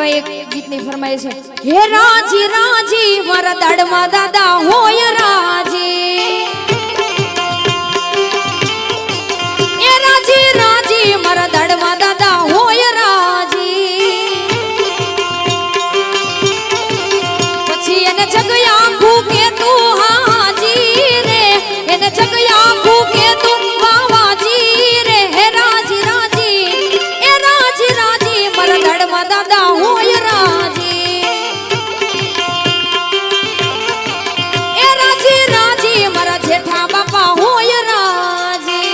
એવા એક ગીતની ફરમાઈશ છે, હે રાજી રાજી મારા દાડમાં દાદા હોય રાજી, એ રાજી રાજી મારા દાડમાં દાદા હોય રાજી, પછી એને જગ્યા ભૂકે તું હાજી રે, એને જગ્યા ભૂકે તું વાવાજી રે, હે રાજી રાજી એ રાજી રાજી મારા દાડમાં દાદા હોય રાજી, એ રાજી રાજી મારા જેઠા બાપા હોય રાજી.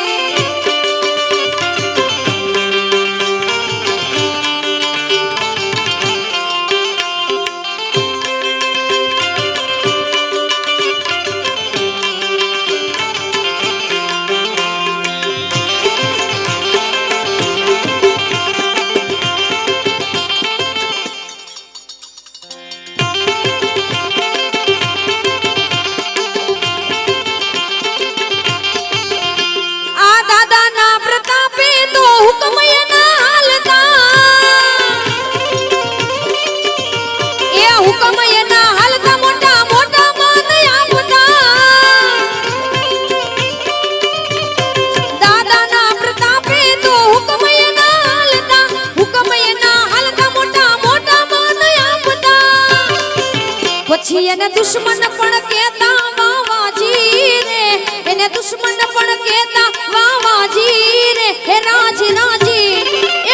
પછી એને દુશ્મન પણ કહેતા વાવાજી રે, એને દુશ્મન પણ કહેતા વાવાજી રે, હે રાજી રાજી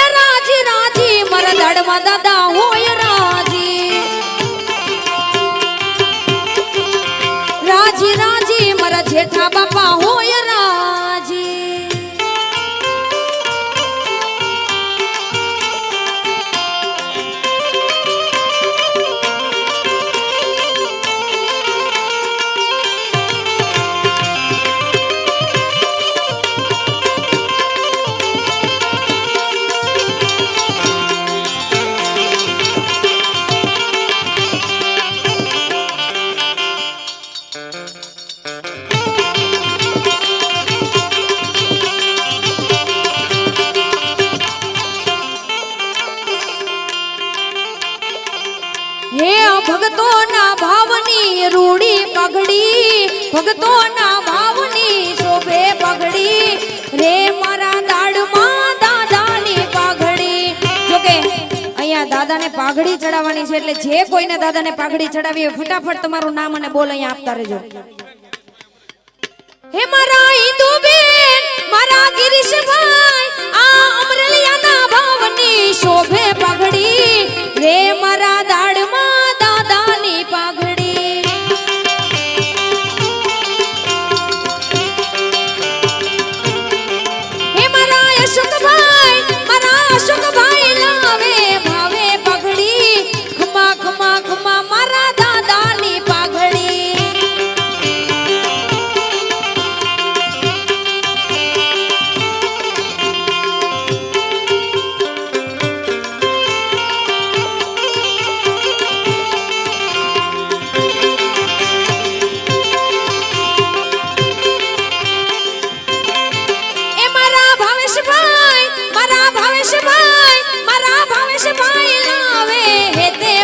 એ રાજી રાજી મારા દાડમાં દાદા હોય રાજી, રાજી રાજી મારા જેઠા બાપા હોય રાજી. હે ભગતોના ભાવની રૂડી પગડી, ભગતોના ભાવની શોભે પગડી રે મારા દાડમાં દાદાની પાઘડી. જોકે અહીંયા દાદાને પાઘડી ચડાવવાની છે, એટલે જે કોઈને દાદાને પાઘડી ચડાવી હોય ફટાફટ તમારું નામ અને બોલ અહીંયા આપતા રહેજો. હે મારા ઈદુબેન મારા ગિરીશભાઈ આ અમરેલિયાના ભાવની શોભે પાઘડી રે મારા દાડમાં દાદાની પાઘડી. હે મારા અશોકભાઈ લાવે ભાવે પાઘડી, ખમા ખમા ખમા મારા દાદાની પાઘડી.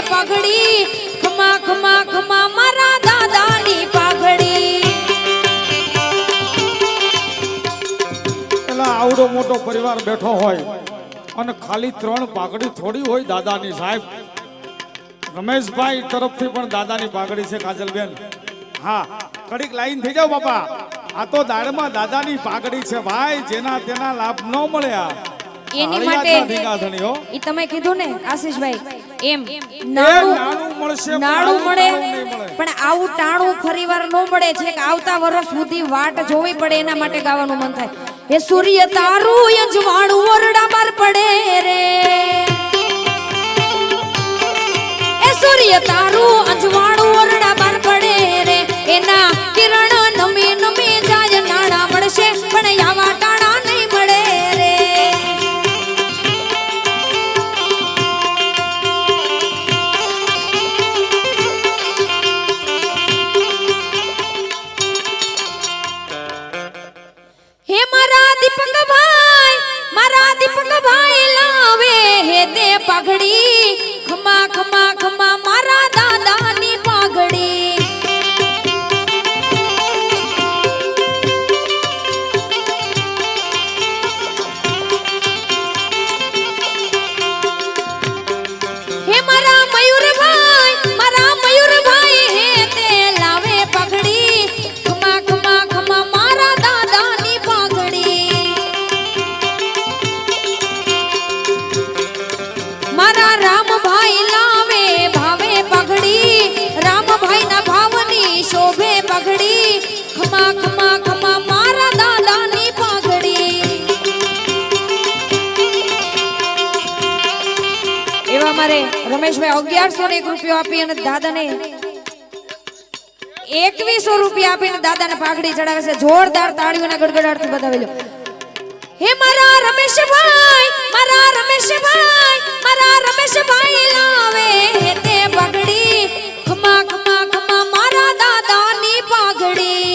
પાઘડી ખમા ખમા ખમા મારા દાદાની પાઘડી. પેલા આવડો મોટો પરિવાર બેઠો હોય અને ખાલી 3 પાઘડી થોડી હોય દાદાની. સાહેબ રમેશભાઈ તરફથી પણ દાદાની પાઘડી છે કાજલબેન. હા કડીક લાઈન થઈ જાવ બાપા, આ તો દાડમાં દાદાની પાઘડી છે ભાઈ, જેના તેના લાભ ન મળ્યા એની માટે ઈ તમે કીધું ને આશીષભાઈ એમ નાણું મળે, પણ આવું ટાણું ફરીવાર ન મળે છે કે આવતા વર્ષ સુધી વાટ જોવી પડે, એના માટે ગાવાનું મન થાય. હે સૂર્ય તારું અજવાળું ઓરડા બાર પડે રે, એ સૂર્ય તારું અજવાળું ઓરડા બાર પડે રે, એના કિરણ નમી નમી જાય નાણા મળશે પણ આવા ટાણા નહીં મળે રે. હે મારા દીપકભાઈ લાવે હે તે પાઘડી ખમા ખમા ખમા મારા દાદાની પાઘડી હે મારા મયુરભાઈ હે તે લાવે પાઘડી ખમા ખમા ખમા મારા દાદાની પાઘડી મારા રામભાઈ લાવે ભાવે પાઘડી રામભાઈ ના ભાવની શોભે પાઘડી ખમા ખમા ખમા મારા દાદાની પાઘડી એવા મારે રમેશભાઈ 1101 રૂપિયો આપી અને દાદાને 2100 રૂપિયા આપીને દાદાને પાઘડી ચડાવે છે જોરદાર તાળીઓના ગડગડાટથી બતાવી લો હે મારા રમેશભાઈ લાવે તે પાઘડી ખમા ખમા ખમા મારા દાદાની પાઘડી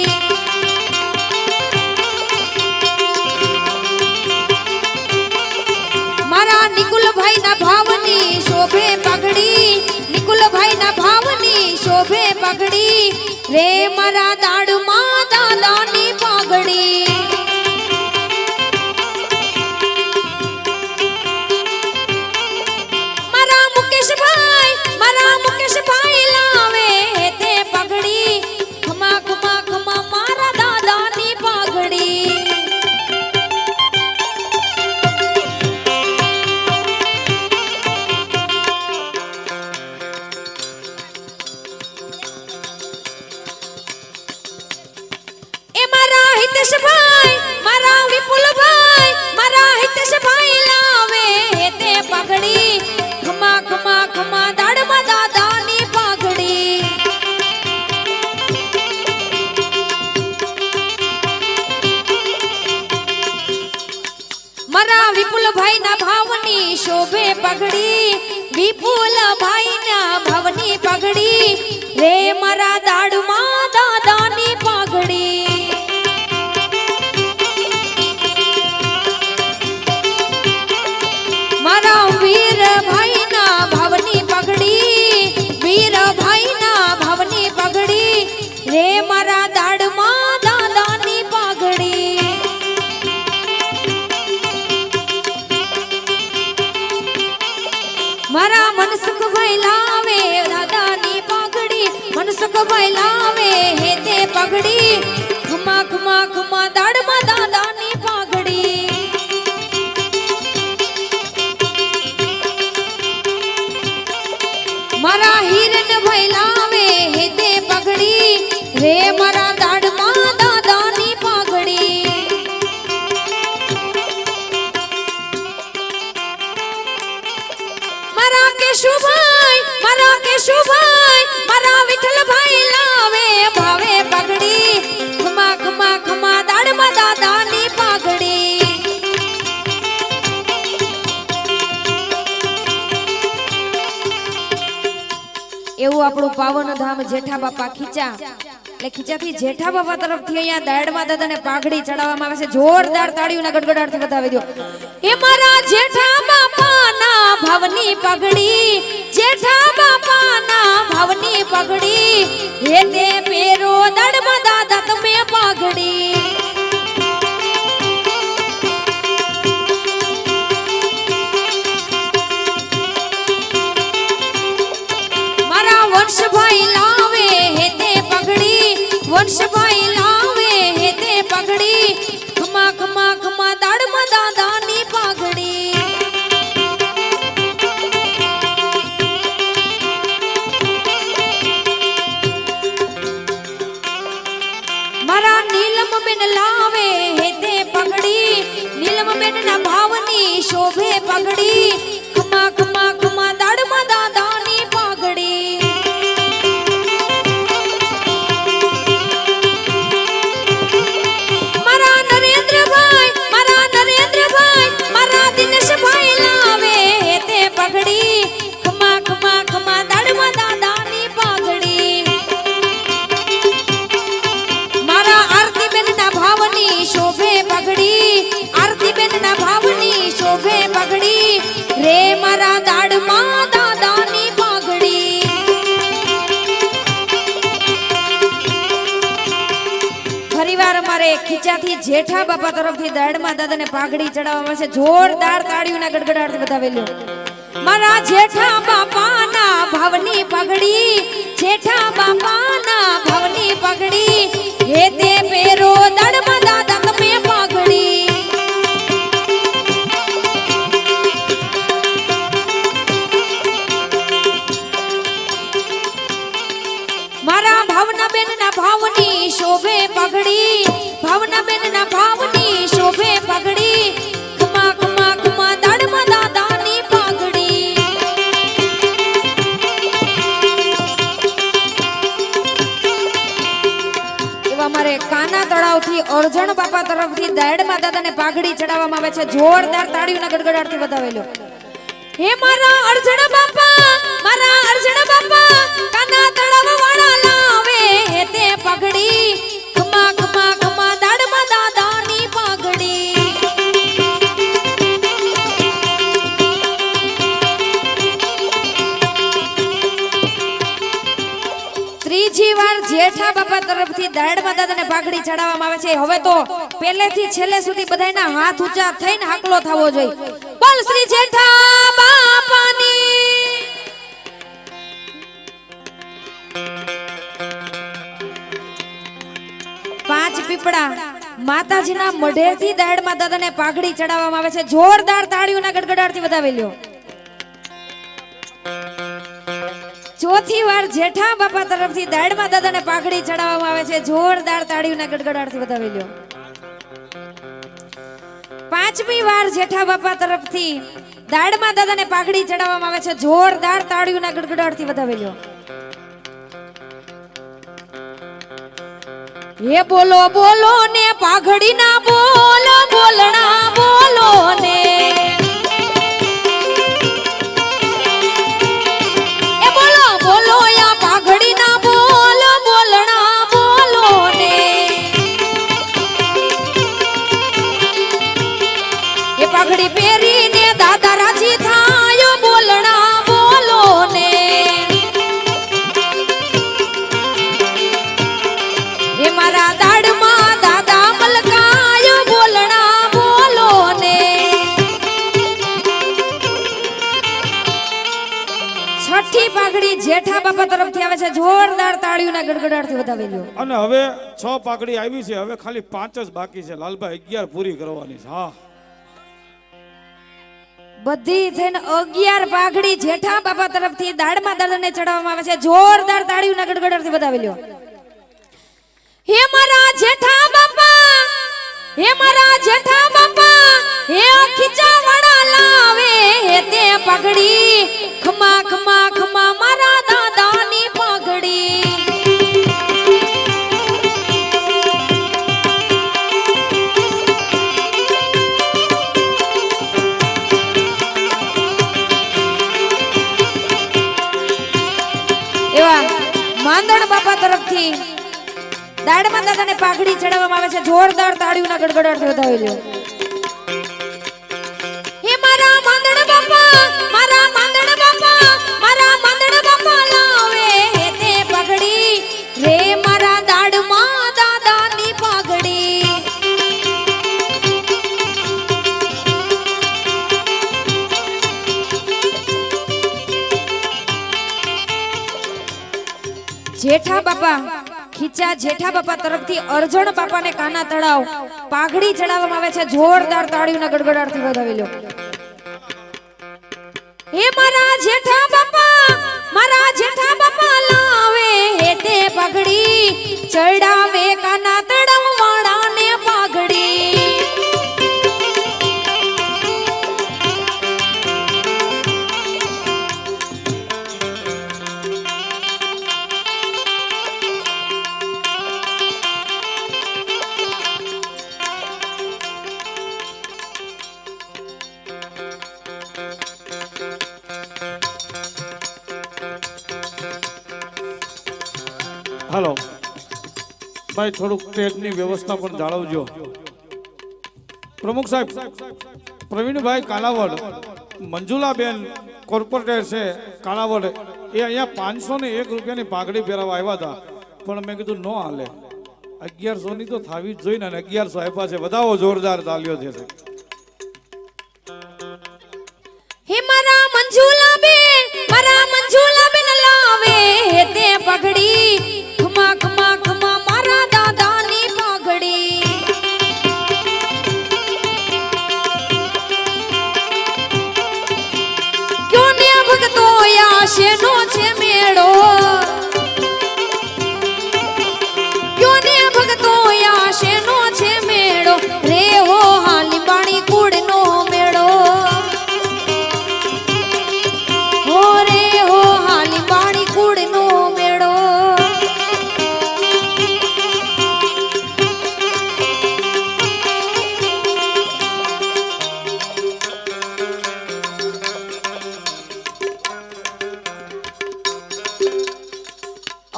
મારા નિકુલભાઈ ના ભાવની શોભે પાઘડી નિકુલભાઈ ના ભાવની શોભે પાઘડી રે મારા દાડમાં દાદાની પાઘડી મારા મુકેશભાઈ લાવે તે પાઘડી ખમા ખમા ખમા મારા દાદાની પાઘડી એ મારા હિતેશભાઈ મારા વિપુલભાઈ મારા હિતેશભાઈ લાવે તે પાઘડી ખમા ખમા ખમા દાડમાં દાદાની પાઘડી મારા વિપુલભાઈ ના ભાવની શોભે પાઘડી વિપુલભાઈ ના ભાવની પાઘડી રે મારા દાડમાં દાદાની પાઘડી મારા વીરભાઈ ના ભાવની પાઘડી વીરભાઈ ના ભાવની પાઘડી રે મારા દાડમાં દાદાની પાઘડી મારા મનસુખભાઈ લાવે દાદાની પાઘડી મનસુખભાઈ લાવે હે તે પાઘડી ખમા ખમા ખમા દાડમાં દાદાની પાઘડી મારા હિરણભાઈ લાવે હે તે પાઘડી રે મારા દાડમાં દાદાની પાઘડી મારા કેશુભાઈ મારા વિઠ્ઠલભાઈ લાવે ભાવે પાઘડી ખમા ખમા ખમા દાડમાં દાદાની પાઘડી એવું આપણું પાવન ધામ જેઠા બાપા ખીચા એટલે ખીચાથી જેઠા બાપા તરફથી અહીંયા દાડમાં દાદાને પાઘડી ચડાવવામાં આવે છે જોરદાર તાળીઓના ગડગડાટથી બતાવી દો એ મારા જેઠા બાપાના ભાવની પાઘડી જેઠા બાપાના ભાવની પાઘડી હે તે પેરો દાડમાં દાદા તમે પાઘડી મારા વંશભાઈ લાવે હે તે પાઘડી વંશભાઈ લાવે હે તે પાઘડી ખમા ખમા ખમા દાડમાં દાદાની પાઘડી મારા નીલમબેન લાવે હે તે પાઘડી નીલમબેન ના ભાવની શોભે પાઘડી ખમા ખમા ખમા દાડમાં દાદાની પાઘડી મારા નરેન્દ્રભાઈ મારા દિનેશભાઈ લાવે હે તે પાઘડી ખમા ખમા ખમા દાડમાં દાદાની પાઘડી મારા આરતીબેન ના ભાવની શોભે પાઘડી આરતીબેન ના ભાવની શોભે પાઘડી ખીચાથી જેઠા બાપા તરફથી દાડમાં દાદાને પાઘડી ચડાવવામાં આવે છે. જોરદાર તાળીઓના ગડગડાટથી વધાવેલો. મારા જેઠા બાપાના ભાવની પાઘડી, જેઠા બાપાના ભાવની પાઘડી, હે તે પેરો દાડમાં દાદા તમે પાઘડી. મારા ભાવનાબેન ના ભાવની શોભે પાઘડી, ભાવનાબેન ના ભાવની શોભે પાઘડી, ખમા ખમા ખમા દાડમાં દાદાની પાઘડી. એવા મારે કાના તળાવથી અર્જણ બાપા તરફથી દાડમાં દાદાને પાઘડી ચડાવવામાં આવે છે. જોરદાર તાળીઓના ગડગડાટથી વધાવેલો. હે મારા અર્જણ બાપા, મારા અર્જણ બાપા, કાના તળાવ વાળા લાવે હે તે પાઘડી, ખમા ખમા ખમા દાડમાં દાદાની પાઘડી. ત્રીજી વાર જેઠા બાપા તરફથી દાડમાં દાદાને પાઘડી ચડાવવામાં આવે છે. હવે તો પહેલેથી છેલ્લે સુધી બધાયના હાથ ઊંચા થઈને હાકલો થવો જોઈએ. બોલ શ્રી જેઠા બાપાની. પાંચ પીપળા માતાજીના મઢેથી દાડમાં દાદાને પાઘડી ચડાવવામાં આવે છે. જોરદાર તાળીઓના ગડગડાટથી વધાવેલો. ચોથી વાર જેઠા બાપા તરફથી દાડમાં દાદાને પાઘડી ચડાવવામાં આવે છે. જોરદાર તાળીઓના ગડગડાટથી વધાવેલો. પાંચમી વાર જેઠા બાપા તરફથી દાડમાં દાદાને પાઘડી ચડાવવામાં આવે છે. જોરદાર તાળીઓના ગડગડાટથી વધાવેલો. હે બોલો બોલો ને પાઘડી ના બોલો, બોલણા બોલો ને. એ બોલો બોલો યા પાઘડી ના બોલો, બોલણા બોલો ને. એ પાઘડી પહેરીને દાદા રાજી થાય, બોલણા બોલો ને. એ મારા દાડમાં દાદા મલકાય, બોલણા બોલો ને. છઠ્ઠી પાઘડી જેઠા બાપા તરફથી આવે છે. જોરદાર તાળીઓના ગડગડાટથી વધાવેલો. અને હવે 6 પાઘડી આવી છે, હવે ખાલી 5 જ બાકી છે. લાલભાઈ 11 પૂરી કરવાની છે. હા, બધી થઈને 11 પાઘડી જેઠા બાપા તરફથી દાડમાં દાદાને ચડાવવામાં આવે છે. જોરદાર તાળીઓના ગડગડાટથી વધાવેલો. હે મારા જેઠા બાપા, હે મારા જેઠા બાપા, હે ખીચા વાળા લાવે હે તે પાઘડી, ખમા ખમા ખમા મારા દાદાની પાઘડી. એવા માંદણ બાપા તરફથી દાડમાં દાદાને પાઘડી ચડાવવામાં આવે છે. જોરદાર તાળીઓના ગડગડાટથી વધાવેલો. હે મારા માંદણ બાપા, મારા માંદણ બાપા, મારા માંદણ બાપા લાવે હે તે પાઘડી, રે મારા દાડમાં દાદાની પાઘડી. જેઠા બાપા ખીચા જેઠા બાપા તરફથી અર્જણ બાપાને કાના તળાવ પાઘડી ચડાવવામાં આવે છે. જોરદાર તાળીઓના ગડગડાટથી વધાવેલો. હે મારા જેઠા બાપા, મારા જેઠા બાપા લાવે હે તે પાઘડી, ચડાવે કાના તળાવ વાળાને પાઘડી. હાલો ભાઈ, થોડુંક સ્ટેજની વ્યવસ્થા પણ જાળવજો. પ્રમુખ સાહેબ, પ્રવીણભાઈ કાલાવડ, મંજુલાબેન કોર્પોરેટર છે કાલાવડ, એ અહીંયા 501 રૂપિયાની પાઘડી પહેરાવા આવ્યા હતા, પણ મેં કીધું ન હાલે. 1100 ની તો થાવી જ જોઈને, અને 1100 આપ્યા છે. વધાવો જોરદાર તાલીઓ થશે. હે મારા મંજુલા બેન લાવે હે તે પગડી, ખમા ખમા ખમા મારા દાદાની પગડી. ક્યો ને ભગતો આશેનો છે મેળો, ક્યો ને ભગતો આશેનો છે મેળો, રે હો હાલી બાણી કુડનો મેળો. હો રે હો હાલી બાણી કુડનો મેળો.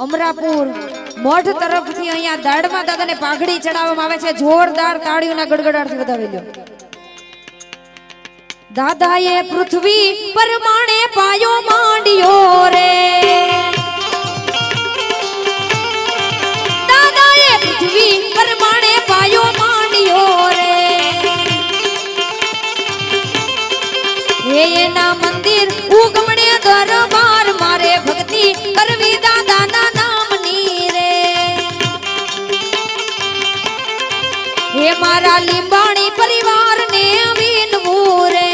અમરાપુર મઠ તરફથી અહીંયા દાડમાં દાદાને પાઘડી ચડાવવામાં આવે છે. જોરદાર તાળીઓના ગડગડાટથી વધાવી લ્યો. દાદાએ પૃથ્વી પરમાણે પાયો માંડ્યો રે, દાદાએ પૃથ્વી પરમાણે પાયો માંડ્યો રે. હે એના મંદિર ઉગમણે દરબાર, મારે ભક્તિ કરવી દાદાના નામની રે. હે મારા લીંબાણી પરિવારને વિનવું રે,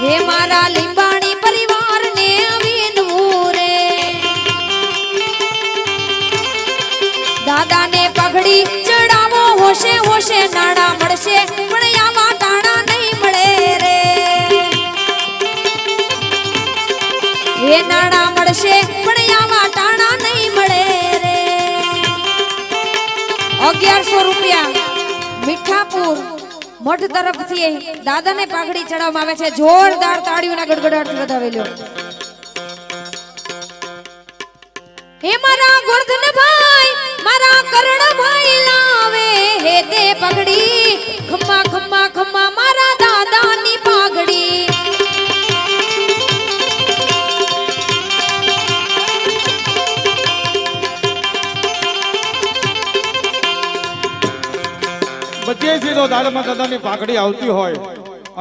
હે મારા લીંબાણી પરિવારને વિનવું રે. દાદાને પગડી ચડાવો હોશે હોશે, નાણા મળશે પણ આમાં તાણા નહીં મળે રે. હે નાણા મળશે પણ આમાં તાણા નહીં મળે રે. 1100 રૂપિયા મીઠાપુર મઠ તરફથી દાદાને પાઘડી ચડાવવામાં આવે છે. જોરદાર તાળીઓના ગડગડાટથી વધાવી લ્યો. હે મારા ગોરધનભાઈ, મારા કરણભાઈ લાવે હે તે પગડી, ખમ્મા ખમ્મા ખમ્મા મારા દાદાની પાઘડી. બધેથી તો દાડમાં દાદાની પાઘડી આવતી હોય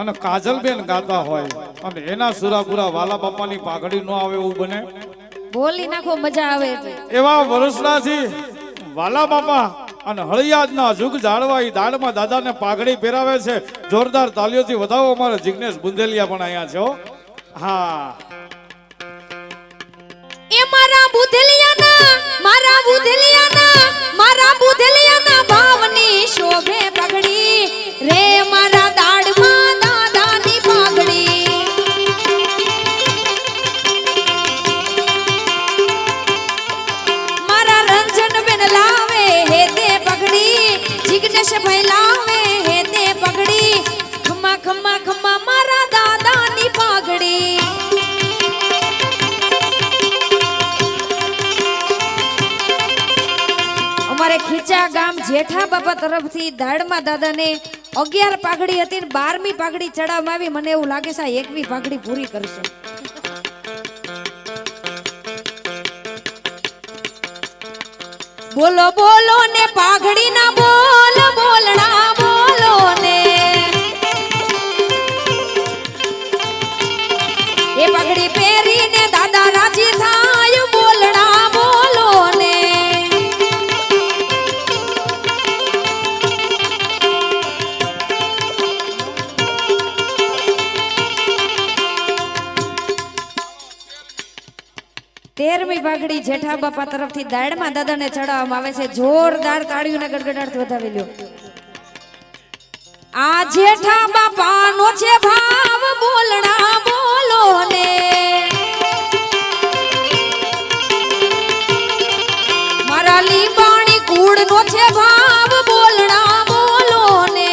અને કાજલબેન ગાતા હોય અને એના સુરાપુરા વાલા બાપાની પાઘડી ન આવે એવું બને? બોલી નાખો, મજા આવે. એવા વર્ષનાથી વાલા બાપા અને હળિયાદના જુગ જાળવા ઈ દાડમાં દાદાને પાઘડી પહેરાવે છે. જોરદાર તાલીઓથી વધાવો. અમારા જિગ્નેશ બુંદેલિયા પણ અહીંયા છે હો. હા, એ મારા બુધલિયાના ભાવની શોભે પગડી રે, મારા દાડમાં દાદાની પાઘડી. મારા રંજનબેન લાવે હે તે પગડી, જિગ્નેશભાઈ લાવે હે તે પગડી, ખમ્મા ખમ્મા ખમ્મા મારા દાદાની પાઘડી. અમારે ખીચા ગામ જેઠા બાપા તરફથી દાડમાં દાદાને 11 પાઘડી હતી ને 12મી પાઘડી ચડાવવામાં આવી. મને એવું લાગે છે 1મી પાઘડી પૂરી કરશે. બોલો બોલો ને પાઘડી ના બોલ બોલણા બોલો ને, એ પાઘડી પહેરીને દાદા રાજી થાય બોલણા બોલો ને. તેરમી પાઘડી જેઠા બાપા તરફથી દાડમાં દાદાને ચડાવવામાં આવે છે. જોરદાર તાળીઓના ગડગડાટથી વધાવી લ્યો. આ જેઠા બાપાનો છે ભાવ બોલણા બોલો ને, મારા લીંબાણી કુળનો છે ભાવ બોલણા બોલો ને.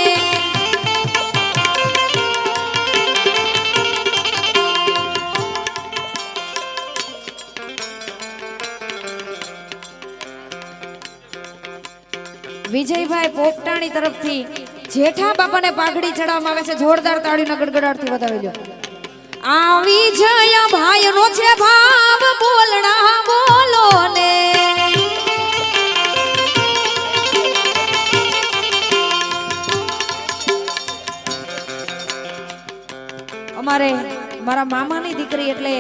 વિજયભાઈ પોપટાણી તરફથી જેઠા બાપાને પાઘડી ચડાવવામાં આવે છે. જોરદાર તાળીના ગડગડાટથી વધાવી લ્યો. આવી જયા ભાઈનો છે ભાવ બોલણા બોલો ને અમારે મારા મામાની દીકરી એટલે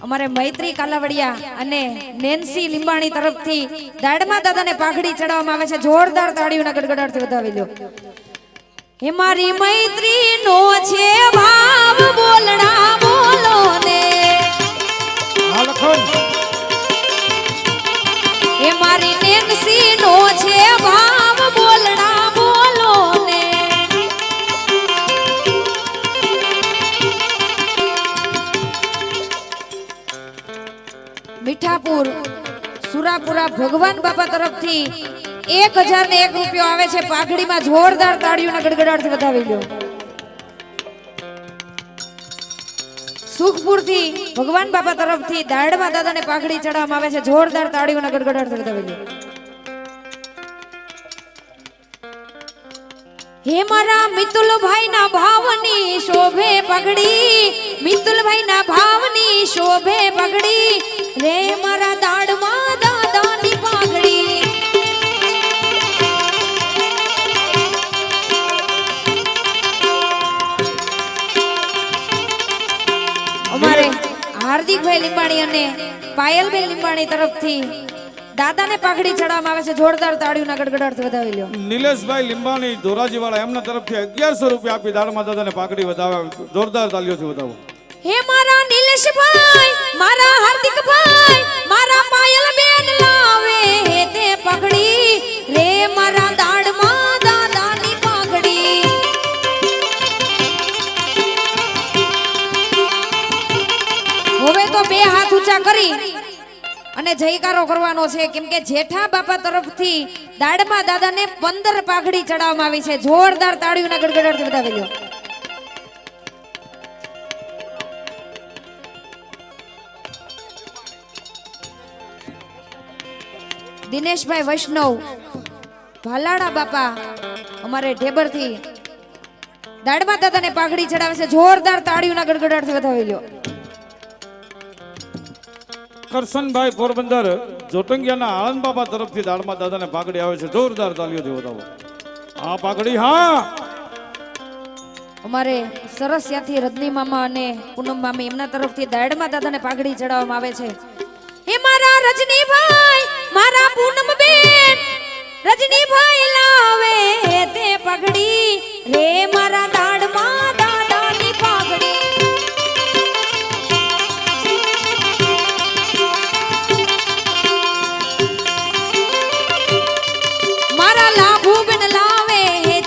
અમારે મૈત્રી કાલાવડિયા અને નેન્સી લીંબાણી તરફથી દાડમા દાદાને પાઘડી ચડાવવામાં આવે છે. જોરદાર તાળીઓના ગડગડાટથી વધાવી લ્યો. હે મારી મૈત્રી નો છે ભાવ બોલણા બોલો ને હા લખન હે મારી નેન્સી નો છે ભાવ બોલણા બોલો ને મીઠાપુર સુરાપુરા ભગવાન બાપા તરફથી 1001 રૂપિયો આવે છે. પાઘડીમાં જોરદાર તાળીઓના ગડગડાટથી વધાવી લ્યો. સુખપુરથી ભગવાન બાપા તરફથી દાડમા દાદાને પાઘડી ચડાવવામાં આવે છે. જોરદાર તાળીઓના ગડગડાટથી વધાવી લ્યો. હે મારા મિતુલભાઈ ના ભાવની શોભે પગડી મિતુલભાઈ ના ભાવની શોભે પગડી રે મારા દાડમાં દાદાની પાઘડી અમારે હાર્દિકભાઈ લીંબાણી અને પાયલબેન લીંબાણી તરફથી દાદાને પાઘડી ચડાવવામાં આવે છે. જોરદાર તાળીઓના ગડગડાટથી વધાવી લ્યો. નિલેશભાઈ લીંબાણી ધોરાજી વાળા એમના તરફથી 1100 રૂપિયા આપી દાડમા દાદાને પાઘડી વધાવે. જોરદાર તાળીઓથી વધાવો. હે મારા નિલેશભાઈ મારા હાર્દિકભાઈ મારા પાયલબેન લાવે હે તે પાઘડી રે મારા દાડમાં દાદાની પાઘડી હવે તો બે હાથ ઊંચા કરી અને જયકારો કરવાનો છે કેમ કે જેઠા બાપા તરફથી દાડમા દાદાને 15 પાઘડી ચડાવવામાં આવી છે. જોરદાર તાળીઓના ગડગડાટથી વધાવી લ્યો. દિનેશભાઈ વૈષ્ણવ ભાલાડા બાપા અમારે ઢેબરથી દાડમા દાદાને પાઘડી ચડાવે છે. જોરદાર તાળીઓના ગડગડાટથી વધાવી લ્યો. કરશનભાઈ પોરબંદર જોટંગિયાના આનંદ બાબા તરફથી દાડમા દાદાને પાઘડી આવે છે. જોરદાર તાળીઓથી વધાવો. આ પાઘડી હા અમારે સરસિયાથી રજની મામા અને પૂનમ મામી એમના તરફથી દાડમા દાદાને પાઘડી ચડાવવામાં આવે છે. હે મારા રજનીભાઈ મારા પૂનમ બેન રજનીભાઈ લાવે તે પાઘડી રે મારા દાડમા દાદાની પાઘડી મારા લાભુબેન લાવે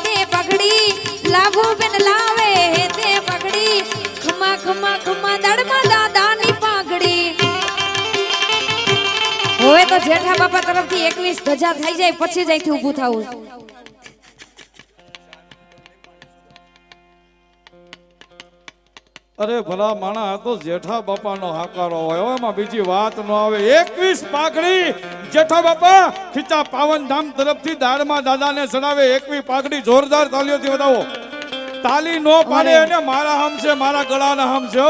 તે પાઘડી લાભુબેન લાવે તે પાઘડી ખમા ખમા ખમા દાડમા દાદાની પાઘડી હવે તો જેઠા બાપા તરફથી 21 ધજા થઈ જાય પછી જ અહીંથી ઊભું થાવું. અરે ભલા માણા આ તો જેઠા બાપાનો હાકારો હોય એમાં બીજી વાત ન આવે. 21 પાઘડી જેઠા બાપા ખીચા પાવન ધામ તરફથી દાડમા દાદાને ચડાવે. 21 પાઘડી જોરદાર તાલીઓથી વધાવો. તાલી નો પાડે અને મારા હમ છે મારા ગળાના હમ છે.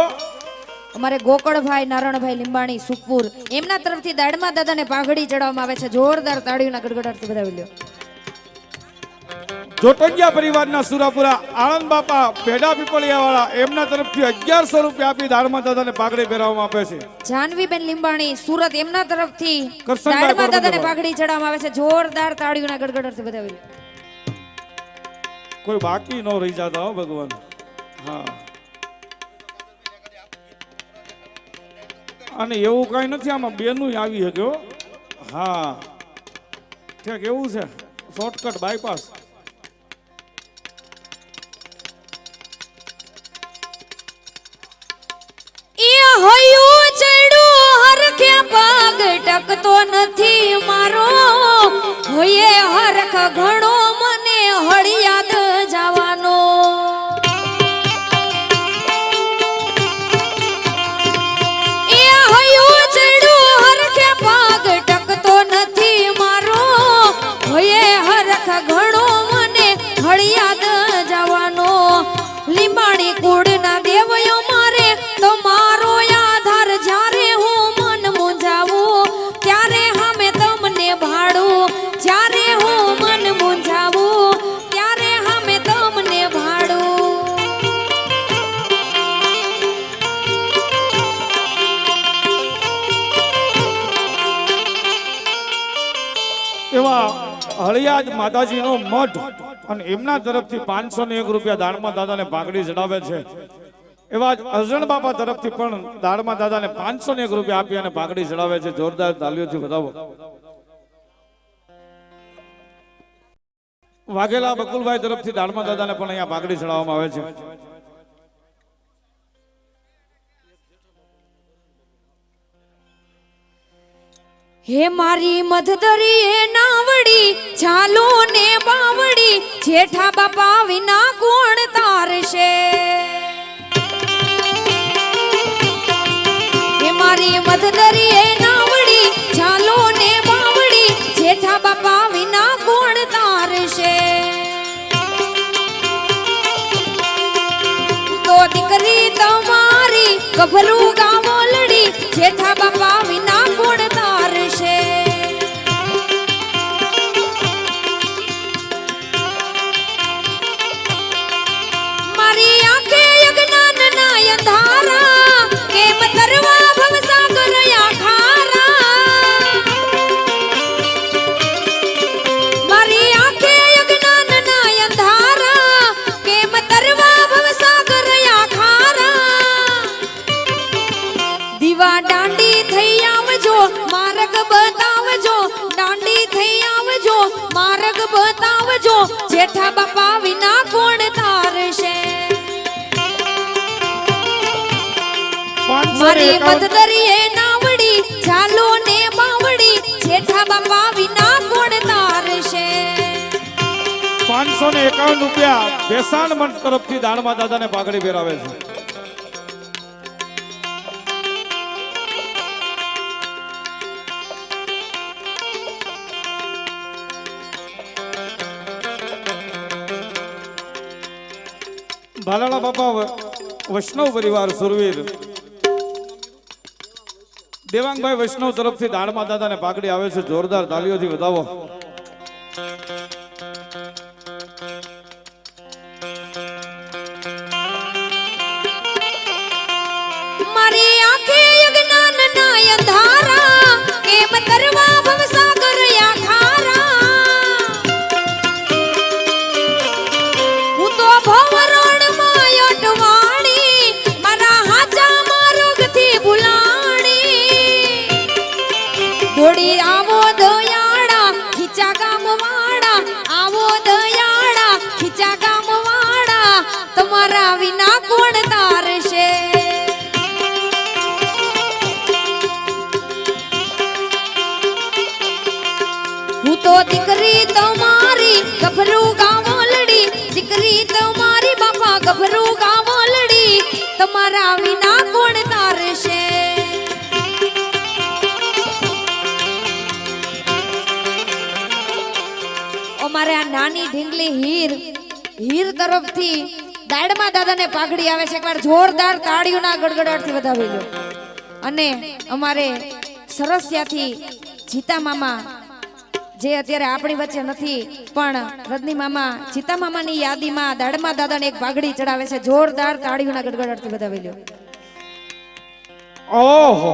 અમારે ગોકળભાઈ નારણભાઈ લીંબાણી સુખપુર એમના તરફથી દાડમા દાદાને પાઘડી ચડાવવામાં આવે છે. જોરદાર તાળીઓના ગડગડાટથી વધાવી લ્યો. જોટંગિયા પરિવારના સુરાપુરા આનંદ બાપા ભેડા પીપળિયા વાળા એમના તરફથી 1100 રૂપિયા આપી દાડમા દાદાને પાઘડી પહેરાવવામાં આવે છે. જાનવીબેન લીંબાણી સુરત એમના તરફથી કરશનભાઈ દાડમા દાદાને પોરબંદર. પાઘડી ચડાવવામાં આવે છે. જોરદાર તાળીઓના ગડગડાટથી વધાવી લ્યો. કોઈ બાકી ન રહી જતા હો ભગવાન. હા અને એવું કઈ નથી આમાં બેનું આવી શક્યો. હા ઠીક એવું છે. Shortcut bypass. એ હયું ચડ્યું હરખે પગ ટકતો નથી મારો હોયે હરખ ઘણો મને હળિયાદ જવાનો એ હયું ચડ્યું હરખે પગ ટકતો નથી મારો હોયે હરખ ઘણો મને હળિયાદ જવાનો લીંબાણી કુળના દેવયો દાદાજીનો મઠ અને એમના તરફથી 501 રૂપિયા દાડમાં દાદાને પાઘડી ચડાવે છે એવા જ અરજણ બાપા તરફથી પણ દાડમાં દાદાને 501 રૂપિયા આપી અને પાઘડી ચડાવે છે. જોરદાર તાલીઓથી વધાવો. વાઘેલા બકુલભાઈ તરફથી દાડમાં દાદાને પણ અહીંયા પાઘડી ચડાવવામાં આવે છે. હે મારી મધદરી હે નાવડી ચાલો ને બાવડી જેઠા બાપા વિના કોણ તારશે. હે મારી મધદરી હે નાવડી ચાલો ને બાવડી જેઠા બાપા વિના કોણ તારશે. તો દીકરી તમારી ગભરું ગાવલડી જેઠા બાપા વિના કોણ તારશે. મારી આંખે અજ્ઞાનના અંધારા કેમ તરવા ભવસાગર આખારા. મારી આંખે અજ્ઞાનના અંધારા કેમ તરવા ભવસાગર આખારા. દીવા દાંડી થઈ આવજો માર્ગ બતાવજો દાંડી થઈ આવજો માર્ગ બતાવજો જેઠા બાપા વિના કોણ તારશે. મારી મધદરી એ નાવડી ચાલો ને બાવડી જેઠા બાપા વિના કોણ તારશે. 551 રૂપિયા બેસાણ મંચ તરફથી દાડમાં દાદાને પાઘડી પહેરાવે છે. ભાલાળા બાપા વૈષ્ણવ પરિવાર સુરવીર દેવાંગભાઈ વૈષ્ણવ તરફથી દાડમાં દાદાને પાઘડી આવે છે. જોરદાર તાલીઓથી વધાવો. મારી આંખે અજ્ઞાનના અંધારા કેમ તરવા ભવસાગર આખારા. હું તો ભવરણમાં અટવાણી મારા હાચા માર્ગથી ભૂલાણી. દોડી આવો દયાળા ખીચા ગામવાળા આવો દયાળા ખીચા ગામવાળા તમારા વિના કોણ તારશે. હું તો દીકરી તમારી ગભરું ગાવલડી દીકરી તમારી બાપા ગભરું ગાવલડી તમારા વિના કોણ તારશે. અમારે આ નાની ઢીંગલી હીર તરફથી દાડમાં દાદાને પાઘડી આવે છે. એકવાર જોરદાર તાળીઓના ગડગડાટથી વધાવી લો. અને અમારે સરસિયાથી જીતા મામા જે અત્યારે આપણી વચ્ચે નથી પણ રજની મામા જીતા મામાની યાદીમાં દાડમાં દાદાને એક પાઘડી ચડાવે છે. જોરદાર તાળીઓના ગડગડાટથી વધાવી લો. ઓહો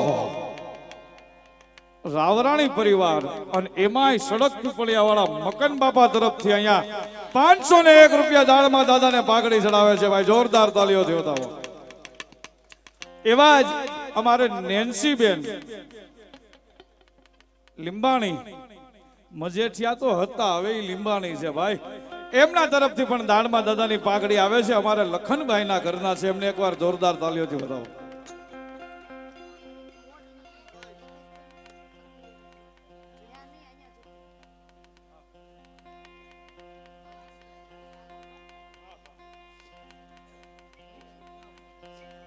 રાવરાણી પરિવાર અને એમાંય સડક પીપળિયા વાળા મકન બાપા તરફથી અહીંયા 501 રૂપિયા દાડમાં દાદાને પાઘડી ચડાવે છે. ભાઈ જોરદાર તાલીઓથી વધાવો. એવા જ અમારે નેન્સી બેન લીંબાણી મજેઠિયા તો હતા હવે ઈ લીંબાણી છે ભાઈ. એમના તરફથી પણ દાડમાં દાદાની પાઘડી આવે છે. અમારે લખનભાઈના ઘરના છે. એમને એકવાર જોરદાર તાલીઓથી વધાવો.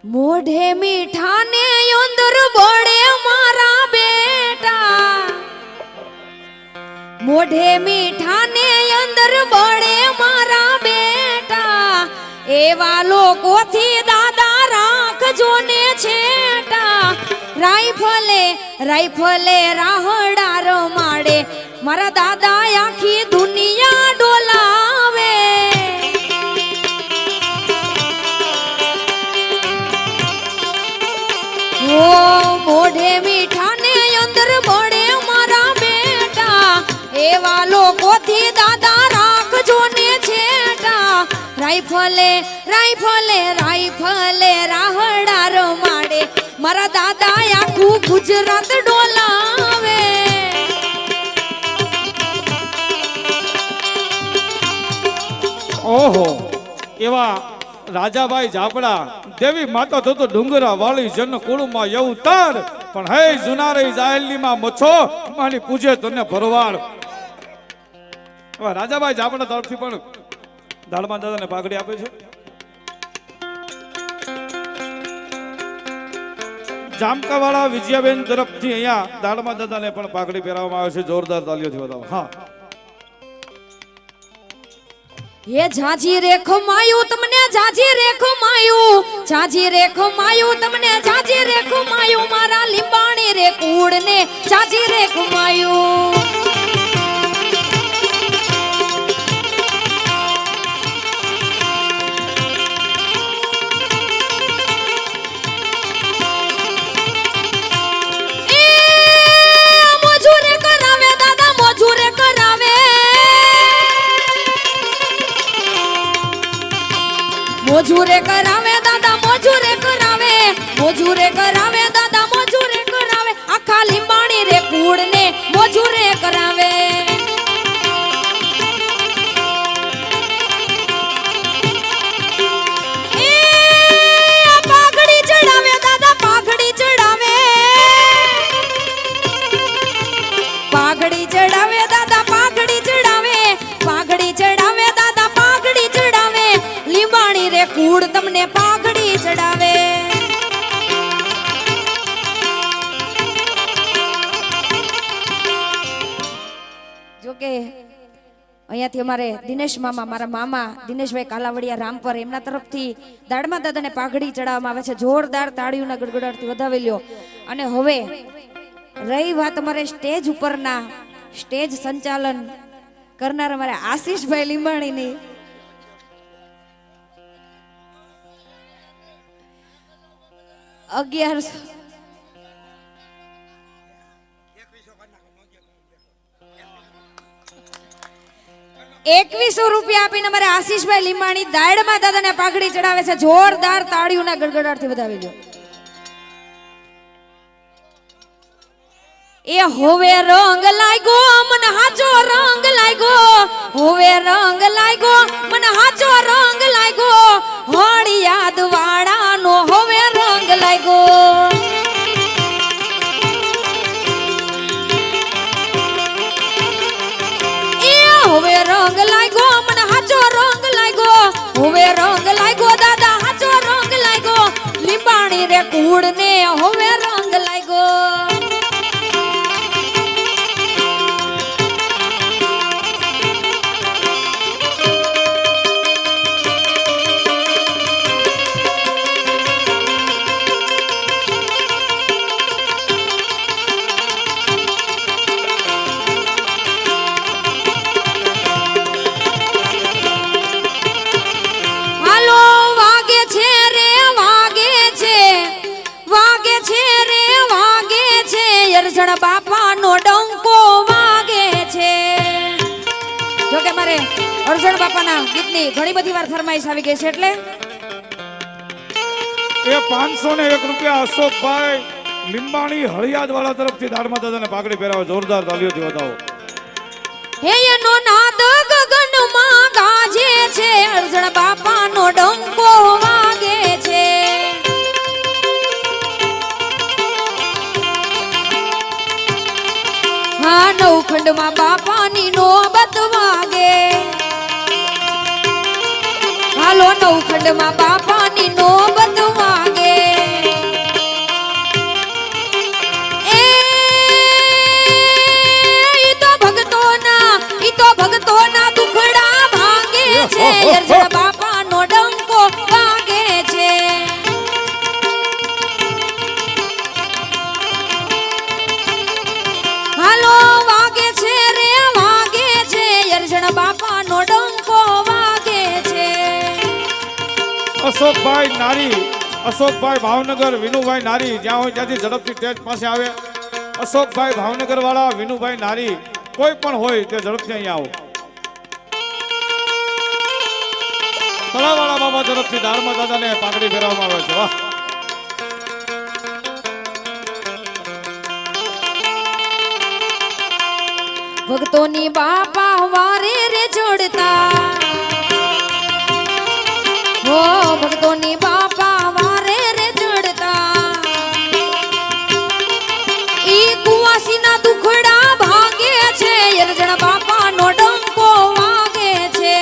મોઢે મીઠા ને અંદર બળે મારા બેટા. મોઢે મીઠા ને અંદર બળે મારા બેટા. એવા લોકોથી દાદા રાખજો ને છેટા. રાઈફલે રાહડા રમાડે મારા દાદા આખી દુનિયા ડોલાવે. ઓ મોઢે મીઠા ને અંદર બળે મારા બેટા. એવા લોકોથી દાદા રાઈફલે રાઈફલે રાઈફલે રાહડા રમાડે મારા દાદા આખું ગુજરાત ડોલાવે. ઓહો, એવા રાજાભાઈ ઝાપડા દેવી માતા તો ડુંગરા વાળી જન કુળમાં એવું તાર પણ હે જુનારી જાહેલી માં મછો મારી પૂજે તને ભરવાડ. એવા રાજાભાઈ ઝાપડા તરફથી પણ દાડમાં દાદાને પાઘડી આપે છે. જામકાવાળા વિજયાબેન તરફથી અહીંયા દાડમાં દાદાને પણ પાઘડી પહેરાવવામાં આવે છે. જોરદાર તાલીઓથી વધાવો. હા, હે ઝાજી રે ખમાયું તમને ઝાજી રે ખમાયું ઝાજી રે ખમાયું તમને ઝાજી રે ખમાયું મારા લીંબાણી રે કુળ ને ઝાજી રે ખમાયું. મોજૂરે કરાવે દાદા મોજૂરે કરાવે મોજૂરે કરાવે દાદા મોજૂરે કરાવે આખા લીંબાણી રે કુળ ને મોજૂરે કરાવે. એ પાઘડી ચડાવે દાદા પાઘડી ચડાવે પાઘડી ચડાવે દાદા પાઘડી ચડાવે પાઘડી ચડાવે દાદા પાઘડી ચડાવે લીંબાણી રે કુળ તમને પાઘડી ચડાવે. જોકે અહીંયાથી અમારે દિનેશ મામા મારા મામા દિનેશભાઈ કાલાવડિયા રામપર એમના તરફથી દાડમાં દાદાને પાઘડી ચડાવવામાં આવે છે. જોરદાર તાળીઓના ગડગડાટથી વધાવી લ્યો. અને હવે રહી વાત અમારે સ્ટેજ ઉપરના સ્ટેજ સંચાલન કરનાર અમારે આશીષભાઈ લીંબાણીની. ₹2100 આપીને અમારે આશીષભાઈ લીંબાણી દાડમાં દાદાને પાઘડી ચડાવે છે. જોરદાર તાળીઓના ગડગડાટથી વધાવી દો. એ હોવે રંગ લાગ્યો મને હાચો રંગ લાગ્યો હોવે રંગ લાગ્યો મને હાચો રંગ લાગ્યો હોળી યાદ વાળાનો હોવે રંગ લાગ્યો. એ હોવે રંગ લાગ્યો મને હાચો રંગ લાગ્યો હોવે રંગ લાગ્યો દાદા હાચો રંગ લાગ્યો લીંબાણી રે કુળ ને હોવે રંગ લાગ્યો. બાપાનો ડંકો વાગે છે. જો કે મારે અરજણ બાપાના ગીતની ઘણી બધી વાર ફરમાઈશ આવી ગઈ છે એટલે એ 501 અશોકભાઈ લીંબાણી હળિયાદ વાળા તરફથી દાડમાં દાદાને પાઘડી પહેરાવો. જોરદાર તાલીઓથી વધાવો. હે એનો નાદ ગગનમાં ગાજે છે અરજણ બાપાનો ડંકો વાગે છે. હા નવખંડમાં બાપાની નોબત વાગે હાલો નવખંડમાં બાપાની નોબત વાગે. એ તો ભક્તોના દુખડા ભાગે છે અરજણ બાપાનો ડંકો વાગે છે. હાલો વાગે છે રે વાગે છે અરજણ બાપાનો ડંકો વાગે છે. અશોકભાઈ નારી અશોકભાઈ ભાવનગર વિનુભાઈ નારી જ્યાં હોય ત્યાંથી ઝડપથી સ્ટેજ પાસે આવે. અશોકભાઈ ભાવનગર વાળા વિનુભાઈ નારી કોઈ પણ હોય તે ઝડપથી અહીંયા આવો. તળાવાળા બાબા તરફથી દાડમાં દાદાને પાઘડી ફેરવવામાં આવે છે વાહ ભક્તોની બાપા વારે રે જોડતા હો ભક્તોની બાપા વારે રે જોડતા ઈ કુવાસીના દુખડા ભાગે છે યરજણ બાપાનો ડંકો વાગે છે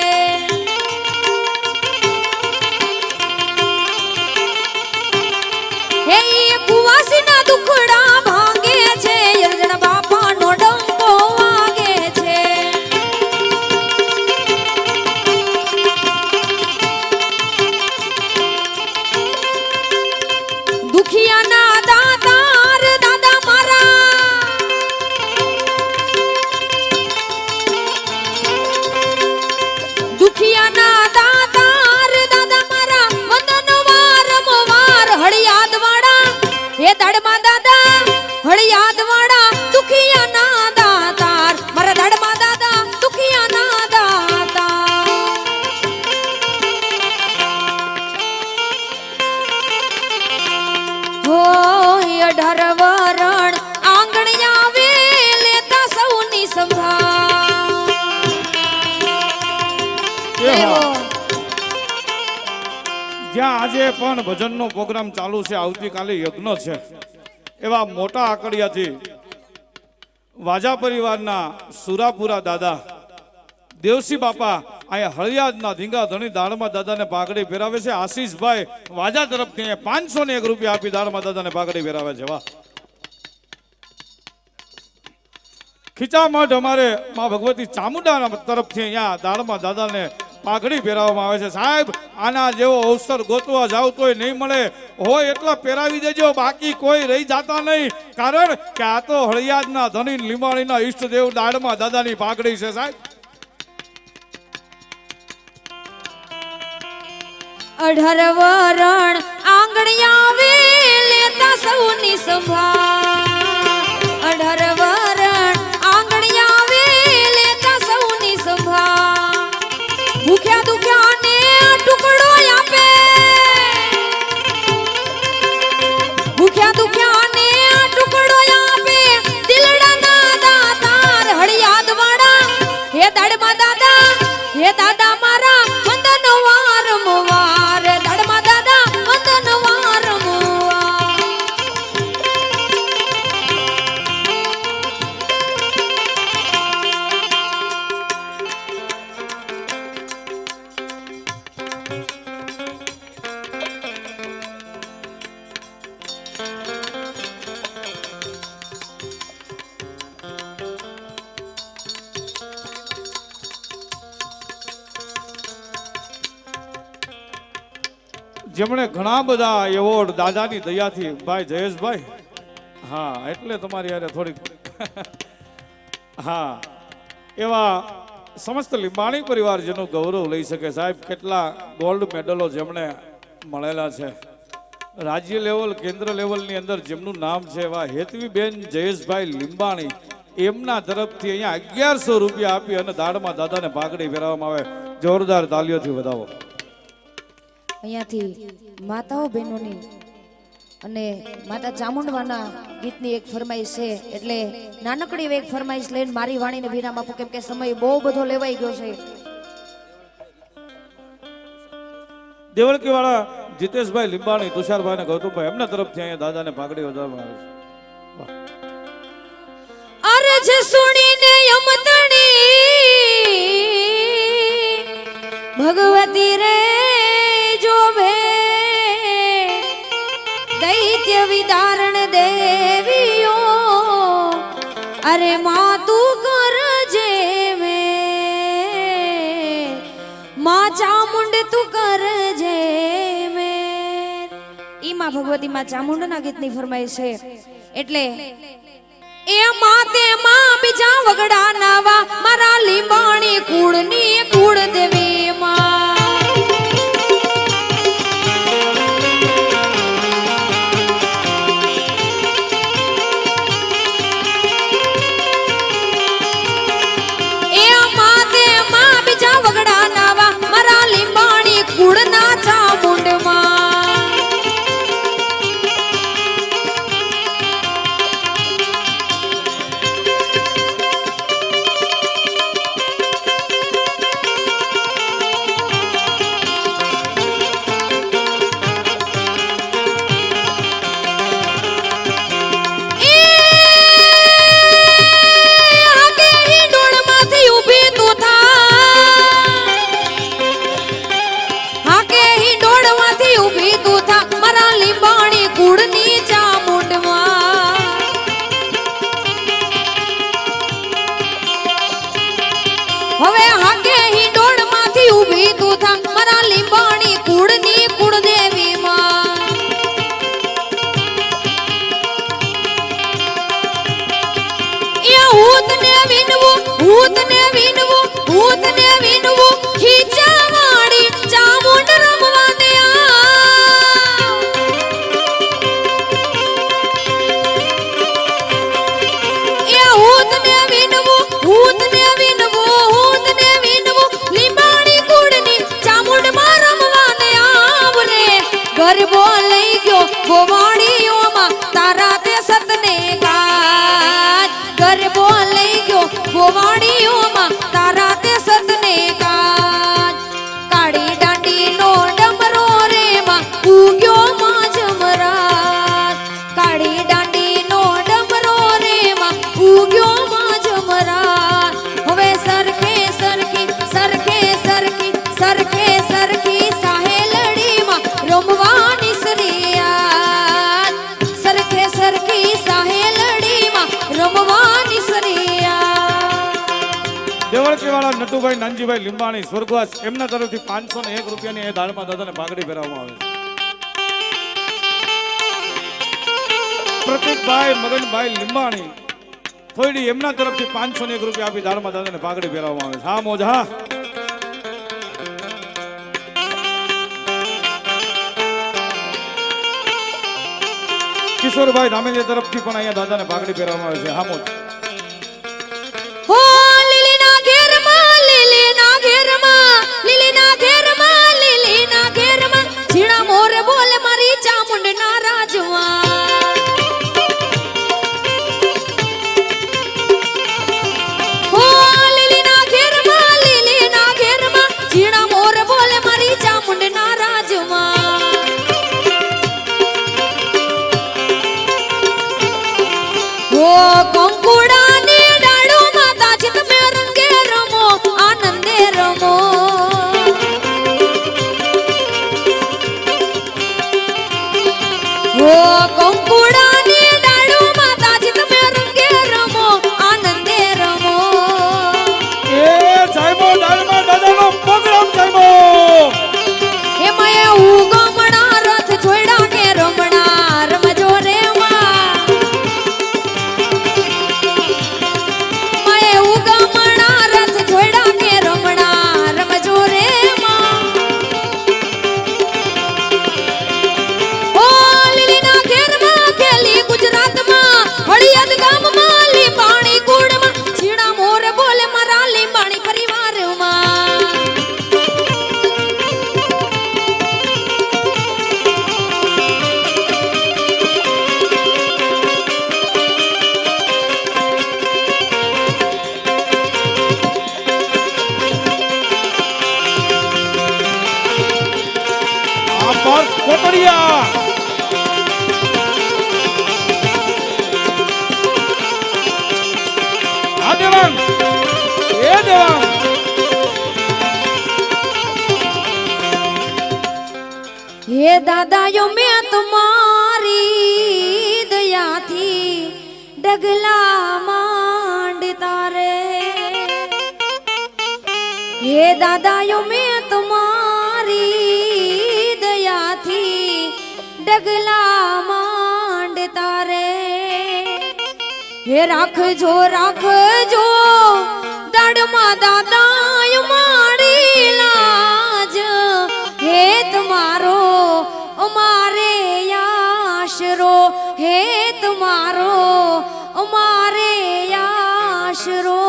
હે ઈ કુવાસીના દુખડા ભાગે છે યરજણ બાપાનો ડંકો વાગે છે દુખિયાના દાતાર દાદા મારા દુખિયાના દાતાર દાદા મારા વંદન વારંવાર હળિયાદ વાળા હે દાડમાં દાદા હળિયાદ વાળા દુખિયાના દાતાર મારા દાડમાં દાદા દુખિયાના દાતાર હોય 18 વરણ આંગણ આવે લેતા સૌની સંભાળ એ હા. જ્યાં આજે પણ ભજનનો પ્રોગ્રામ ચાલુ છે આવતીકાલે યજ્ઞ છે એવા મોટા આકડિયાથી વાજા પરિવારના સુરાપુરા દાદા દેવસી બાપા અહીંયા હળિયાદના ધીંગા ધણી દાળમાં દાદાને પાઘડી ફેરાવે છે આશીષભાઈ વાજા તરફથી 501 રૂપિયા આપી દાળમાં દાદાને પાઘડી ફેરાવે છે વાહ ખીચામઠ અમારે માં ભગવતી ચામુંડાના તરફથી અહીંયા દાળમાં દાદાને પાઘડી ફેરવવામાં આવે છે સાહેબ આના જેવો અવસર ગોતવા જાવ તોય નહીં મળે હોય એટલા પહેરાવી દેજો બાકી કોઈ રહી જાતા નહીં કારણ કે આ તો હળિયાદના ધની લીંબાણીના ઈષ્ટદેવ દાળમાં દાદાની પાઘડી છે સાહેબ 18 વરણ આંગણ આવે લેતા સૌની સંભાળ 18 વરણ આંગણ આવે લેતા સૌની સંભાળ ભૂખ્યા દુખ્યાને ટુકડો આપે ભૂખ્યા દુખ્યાને ટુકડો આપે દિલડાના દાતાર હળિયાદ વાળા હે દાડમાં દાદા હે દાદા મારા વંદન વારંવાર દાડમાં દાદા વંદન વારંવાર જેમણે ઘણા બધા એવોર્ડ દાદાની દયાથી ભાઈ જયેશભાઈ હા એટલે તમારી યારે થોડીક હા એવા સમસ્ત લીંબાણી પરિવારજનો ગૌરવ લઈ શકે સાહેબ કેટલા ગોલ્ડ મેડલો જેમણે મળેલા છે રાજ્ય લેવલ કેન્દ્ર લેવલની અંદર જેમનું નામ છે એવા હેતવીબેન જયેશભાઈ લીંબાણી એમના તરફથી અહીંયા 1100 રૂપિયા આપી અને દાડમાં દાદાને પાઘડી ફેરવવામાં આવે જોરદાર તાલીઓથી વધાવો અહીંયાથી માતાઓ બહેનોની અને માતા ચામુંડવાના ગીતની એક ફરમાઈશ છે એટલે નાનકડી એક ફરમાઈશ લઈને મારી વાણીને વિરામ આપું કેમ કે સમય બહુ બધો લેવાઈ ગયો છે દેવળકી વાળા જીતેશભાઈ લીંબાણી તુષારભાઈ અને ગૌતમભાઈ એમના તરફથી અહીંયા દાદાને પાઘડી વધારવામાં આવે છે અરજ સુણીને યમતણી ભગવતી રે જોવે દૈત્ય વિદારણ દેવીઓ અરે માં તું કરજે મે માં ચામુંડ તું કરજે મે ઈ માં ભગવતી માં ચામુંડના ગીતની ફરમાઈશ છે એટલે એ માતે માં બીજા વગડા નાવા મારા લીંબાણી કુળની કુળ દેવી માં એ માતે માં બીજા વગડા નાવા મારા લીંબાણી કુળ નટુભાઈ નાનજીભાઈ લીંબાણી સ્વર્ગવાસ એમના તરફથી 501 રૂપિયાની એ દાળમાં દાદાને પાઘડી પહેરાવવામાં આવે છે પ્રતિકભાઈ મગનભાઈ લીંબાણી થોડી એમના તરફથી 501 રૂપિયા આપી દાળમાં દાદાને પાઘડી પહેરાવવામાં આવે છે હા મોજ હા કિશોરભાઈ ધામેલિયા તરફથી પણ અહીંયા દાદાને પાઘડી પહેરાવવામાં આવે છે હા મોજ હો લીલીના ઘેરમાં લીલીના ઘેરમાં લીલીના ઘેરમાં લીલીના ઘેરમાં ઝીણા મોરે બોલે મારી ચામુંડના રાજમાં હો લીલીના ઘેરમાં લીલીના ઘેરમાં ઝીણા મોરે બોલે મારી ચામુંડના રાજમાં હો કંકુડાની ડાળો માતા ચિત મે રંગે રમો આનંદે રમો હો કંકુડાની ડાળો માતા ચિત મે રંગે રમો આનંદે રમો એ સાહેબો દાળમાં દાદાનો પ્રોગ્રામ સાહેબો હે મયે ઉગમણા રથ જોઈડા કે રમણા રમજો રે માં મયે ઉગમણા રથ જોઈડા કે રમણા રમજો રે માં ઓ લીલીના ઘેરમાં ખેલી ગુજરાતમાં હળિયદ ગામમાં લીંબાણી કુળમાં ઝીણા મોર બોલે મારા લીંબાણી પરિવારમાં આ પર કોટડિયા આ દેવાંગ એ દેવાંગ હે દાદાયો મેં તમારી દયાથી ડગલા માંડતા રે હે દાદાયો મેં તમારી દયાથી ડગલા માંડતા રે હે રાખજો રાખજો દાડમાં દાદાય મારી લાજ હે તમારો અમારે આશરો હે તમારો અમારે આશરો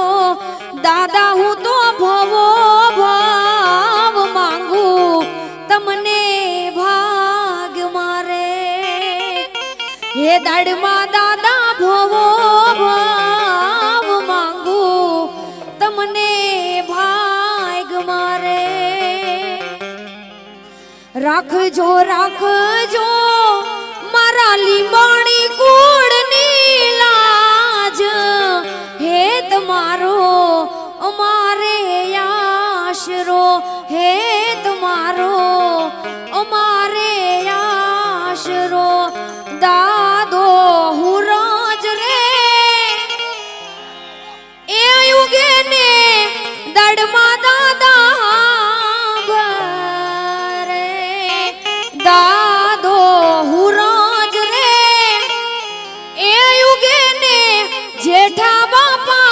દાદા હું તો ભવો ભાવ માંગુ તમને ભાગ મારે હે દાડમાં દાદા ભવો ભાવ માંગુ તમને ભાગ મારે રાખજો રાખજો મારા લીંબાણી કુળની લાજ હે તમારો અમારે આશરો હે તમારો અમારે આશરો દાદો હું રાજ રે એ યુગે ને દડમાં દાદા ભરે દાદો હું રાજ રે એ યુગે ને જેઠા બાપા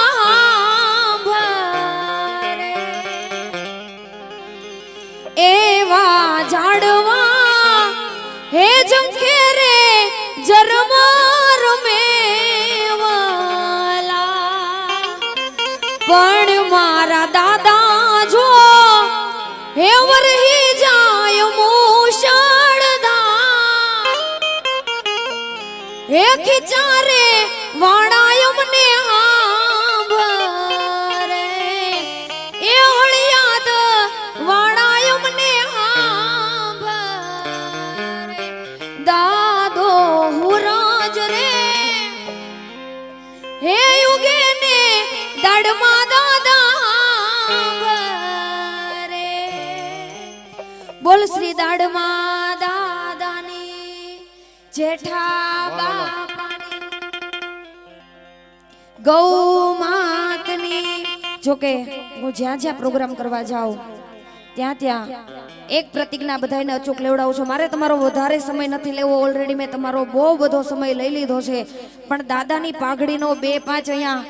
ભરે એવા ઝાડવા હે ઝંખે રે જરમાર મેવાલા પણ મારા દાદા જો હે વરહી જાય મુશળદા હે ખિચારે વાણાય મને હાંભરે એ હળિયાદ વાણાય મને હાંભરે દાદો હું રાજ રે હે યુગે ને દાડમાં દાદા ભરે બોલ શ્રી દાડમાં દાદાની જેઠા બાપાની ગૌ માતની જોકે હું જ્યાં જ્યાં પ્રોગ્રામ કરવા જાઉં ત્યાં એક પ્રતિજ્ઞા બધાને અચૂક લેવડાવું છું. મારે તમારો વધારે સમય નથી લેવો, ઓલરેડી મેં તમારો બહુ બધો સમય લઈ લીધો છે. પણ દાદાની પાઘડીનો 2-5 અહીંયા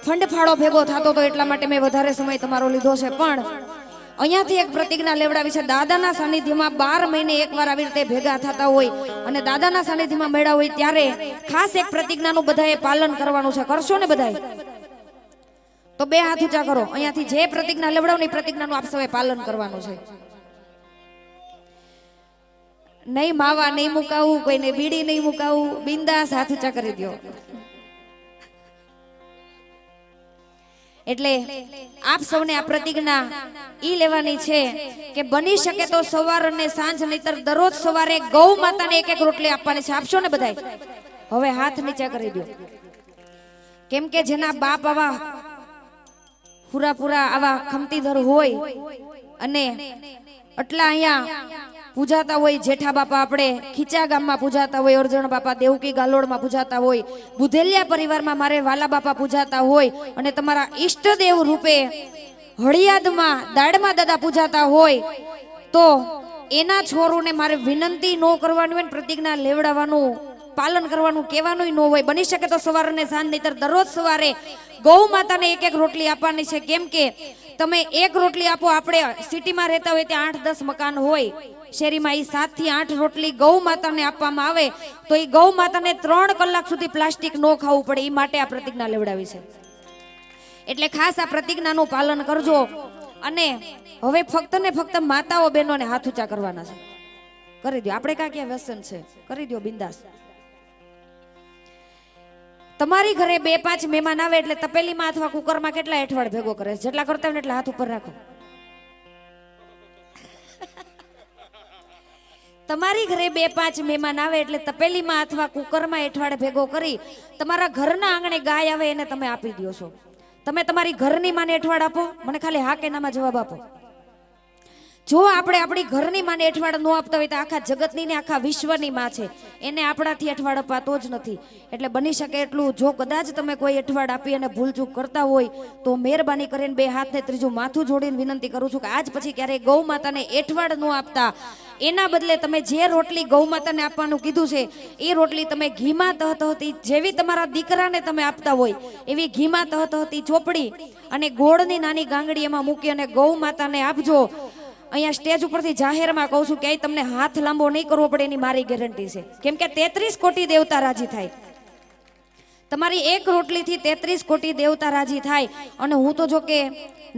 ફંડફાળો ભેગો થતો તો એટલા માટે મેં વધારે સમય તમારો લીધો છે. પણ અહીંયાથી એક પ્રતિજ્ઞા લેવડાવી છે. દાદાના સાનિધ્યમાં 12 મહિને એકવાર આવી રીતે ભેગા થતા હોય અને દાદાના સાનિધ્યમાં મેળા હોય ત્યારે ખાસ એક પ્રતિજ્ઞાનું બધાએ પાલન કરવાનું છે. કરશો ને બધાએ? તો 2 હાથ ઊંચા કરો. અહીંયાથી જે પ્રતિજ્ઞા લેવડાવની પ્રતિજ્ઞાનું આપ સૌએ પાલન કરવાનું છે. નહીં માવા નહીં મુકાવું, કોઈને બીડી નહીં મુકાવું, બિંદાસ હાથ ઊંચા કરી દો. એટલે આપ સૌને આ પ્રતિજ્ઞા ઈ લેવાની છે કે બની શકે તો સવાર અને સાંજ નહીતર દરરોજ સવારે ગૌ માતાને એક રોટલી આપવાની છે. આપશો ને બધાય? હવે હાથ નીચે કરી દો. કેમ કે જેના બાપ આવા પૂરા આવા ખમતીધર હોય અને એટલા અહીંયા પૂજાતા હોય, જેઠા બાપા આપણે ખીચા ગામમાં પૂજાતા હોય, અરજણ બાપા દેવકી ગાલોડમાં પૂજાતા હોય, બુધેલિયા પરિવારમાં મારે વાલા બાપા પૂજાતા હોય અને તમારા ઈષ્ટદેવ રૂપે હળિયાદમાં દાડમાં દાદા પૂજાતા હોય તો એના છોરુને મારે વિનંતી ન કરવાની હોય, પ્રતિજ્ઞા લેવડાવવાનું પાલન કરવાનું કહેવાનું ન હોય. બની શકે તો સવાર અને સાંજ નહીતર દરરોજ સવારે ગૌ માતાને એક રોટલી આપવાની છે. કેમ કે તમે એક રોટલી આપો, આપણે સિટીમાં રહેતા હોય ત્યાં 8-10 મકાન હોય, શેરીમાં 7 થી 8 રોટલી ગૌ માતાને આપવામાં આવે તો એ ગૌ માતાને 3 કલાક સુધી પ્લાસ્ટિક ન ખાવું પડે. એ માટે આ પ્રતિજ્ઞા લેવડાવી છે. એટલે ખાસ આ પ્રતિજ્ઞાનું પાલન કરજો. અને હવે ફક્ત ને ફક્ત માતાઓ બહેનોને હાથ ઊંચા કરવાના છે. કરી દો. આપણે ક્યાં વ્યસન છે, કરી દો બિંદાસ. તમારી ઘરે 2-5 મહેમાન આવે એટલે તપેલીમાં અથવા કુકરમાં કેટલા એઠવાડ ભેગો કરે? જેટલા કરતા હોય એટલા હાથ ઉપર રાખો. તમારી ઘરે 2-5 મહેમાન આવે એટલે તપેલીમાં અથવા કુકરમાં એઠવાડ ભેગો કરી તમારા ઘરના આંગણે ગાય આવે એને તમે આપી દો છો. તમે તમારી ઘરની માને એઠવાડ આપો? મને ખાલી હા કે નામાં જવાબ આપો. જો આપણે આપણી ઘરની માને એઠવાડ ન આપતા હોય તો આખા જગતની ને આખા વિશ્વની માં છે, એને આપણાથી એઠવાડ અપાતો જ નથી. એટલે બની શકે એટલું જો કદાચ તમે કોઈ એઠવાડ આપી અને ભૂલચૂક કરતા હોય તો મહેરબાની કરીને 2 હાથને ત્રીજું માથું જોડીને વિનંતી કરું છું કે આજ પછી ક્યારેય ગૌ માતાને એઠવાડ ન આપતા. એના બદલે તમે જે રોટલી ગૌ માતાને આપવાનું કીધું છે એ રોટલી તમે ઘીમાં તહતહતી જેવી તમારા દીકરાને તમે આપતા હોય એવી ઘીમાં તહતહતી ચોપડી અને ગોળની નાની ગાંગડી એમાં મૂકી અને ગૌ માતાને આપજો. અહીંયા સ્ટેજ ઉપરથી જાહેરમાં કહું છું કે તમને હાથ લાંબો નહીં કરવો પડે એની મારી ગેરંટી છે. કેમ કે 33 કોટી દેવતા રાજી થાય. તમારી એક રોટલીથી 33 કોટી દેવતા રાજી થાય. અને હું તો જો કે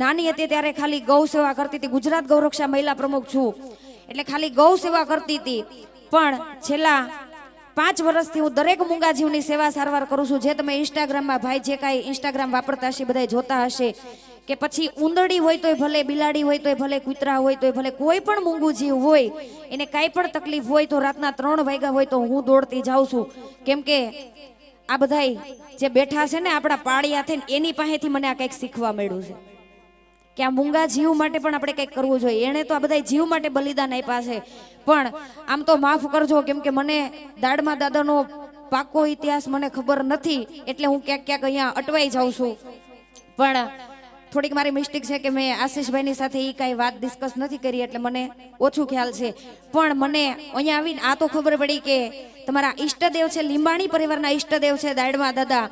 નાની હતી ત્યારે ખાલી ગૌ સેવા કરતી હતી. ગુજરાત ગૌરક્ષા મહિલા પ્રમુખ છું એટલે ખાલી ગૌ સેવા કરતી હતી. પણ છેલ્લા 5 વર્ષથી હું દરેક મૂંગા જીવની સેવા સારવાર કરું છું. જે તમે ઇન્સ્ટાગ્રામમાં ભાઈ જે કાંઈ ઇન્સ્ટાગ્રામ વાપરતા હશે બધા જોતા હશે કે પછી ઉંદરડી હોય તોય ભલે, બિલાડી હોય તોય ભલે, કૂતરા હોય તોય ભલે, કોઈ પણ મૂંગું જીવ હોય એને કાંઈ પણ તકલીફ હોય તો રાતના 3 વાગ્યા હોય તો હું દોડતી જાઉં છું. કેમ કે આ બધાય જે બેઠા છે ને આપણા પાળિયા થઈને એની પાસેથી મને આ કંઈક શીખવા મળ્યું છે કે આ મૂંગા જીવ માટે પણ આપણે કંઈક કરવું જોઈએ. એણે તો આ બધા જીવ માટે બલિદાન આપ્યા છે. પણ આમ તો માફ કરજો કેમ કે મને દાડમાં દાદાનો પાકો ઇતિહાસ મને ખબર નથી એટલે હું ક્યાંક અહીંયા અટવાઈ જાઉં છું. પણ થોડીક મારી મિસ્ટેક છે કે મેં આશીષભાઈની સાથે એ કાંઈ વાત ડિસ્કસ નથી કરી એટલે મને ઓછું ખ્યાલ છે. પણ મને અહીંયા આવીને આ તો ખબર પડી કે તમારા ઈષ્ટદેવ છે, લીંબાણી પરિવારના ઈષ્ટદેવ છે દાડમાં દાદા.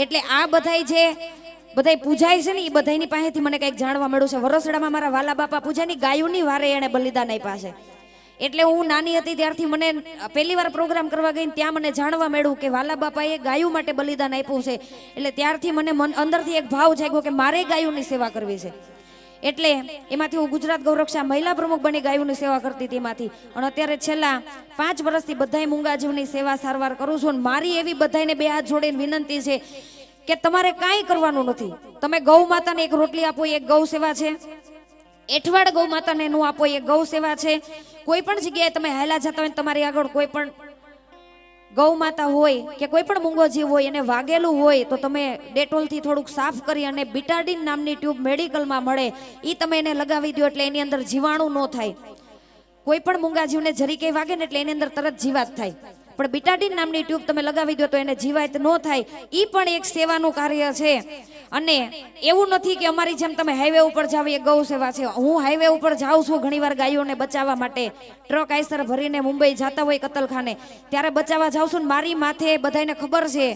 એટલે આ બધાય જે બધાય પૂજાય છે ને એ બધાની પાસેથી મને કંઈક જાણવા મળ્યું છે. વરસડામાં મારા વાલા બાપા પૂજાની ગાયોની વારે એણે બલિદાન આપ્યા છે. એટલે હું નાની હતી ત્યારથી મને પહેલી વાર પ્રોગ્રામ કરવા ગઈ ત્યાં મને જાણવા મળ્યું કે વાલા બાપાએ ગાયો માટે બલિદાન આપ્યું છે. એટલે ત્યારથી મને અંદરથી એક ભાવ જાગ્યો કે મારે ગાયોની સેવા કરવી છે. એટલે એમાંથી હું ગુજરાત ગૌરક્ષા મહિલા પ્રમુખ બની ગાયોની સેવા કરતી હતી એમાંથી. અને અત્યારે છેલ્લા 5 વર્ષથી બધાય મૂંગા જીવની સેવા સારવાર કરું છું. મારી એવી બધાને 2 હાથ જોડીને વિનંતી છે કે તમારે કાંઈ કરવાનું નથી. તમે ગૌ માતાને એક રોટલી આપો એ એક ગૌ સેવા છે. એઠવાડ ગૌ માતાને નું આપો એ ગૌ સેવા છે. કોઈ પણ જગ્યાએ તમે હાલા જતા હોય તમારી આગળ કોઈ પણ ગૌ માતા હોય કે કોઈ પણ મૂંગો જીવ હોય એને વાગેલું હોય તો તમે ડેટોલથી થોડુંક સાફ કરી અને બીટાડીન નામની ટ્યુબ મેડિકલમાં મળે એ તમે એને લગાવી દો એટલે એની અંદર જીવાણુ ન થાય. કોઈ પણ મૂંગા જીવને જરી કઈ વાગે ને એટલે એની અંદર તરત જીવાત થાય. પણ બીટાડીન નામની ટ્યુબ તમે લગાવી દો તો એને જીવાત ન થાય. ઈ પણ એક સેવાનું કાર્ય છે. અને એવું નથી કે અમારી જેમ તમે હાઈવે ઉપર જાવ એ ગૌ સેવા છે. હું હાઈવે ઉપર જાઉં છું ઘણીવાર ગાયોને બચાવવા માટે. ટ્રક આઈસર ભરીને મુંબઈ જાતા હોય કતલખાને, ત્યારે બચાવવા જાઉં છું ને મારી માથે બધાને ખબર છે,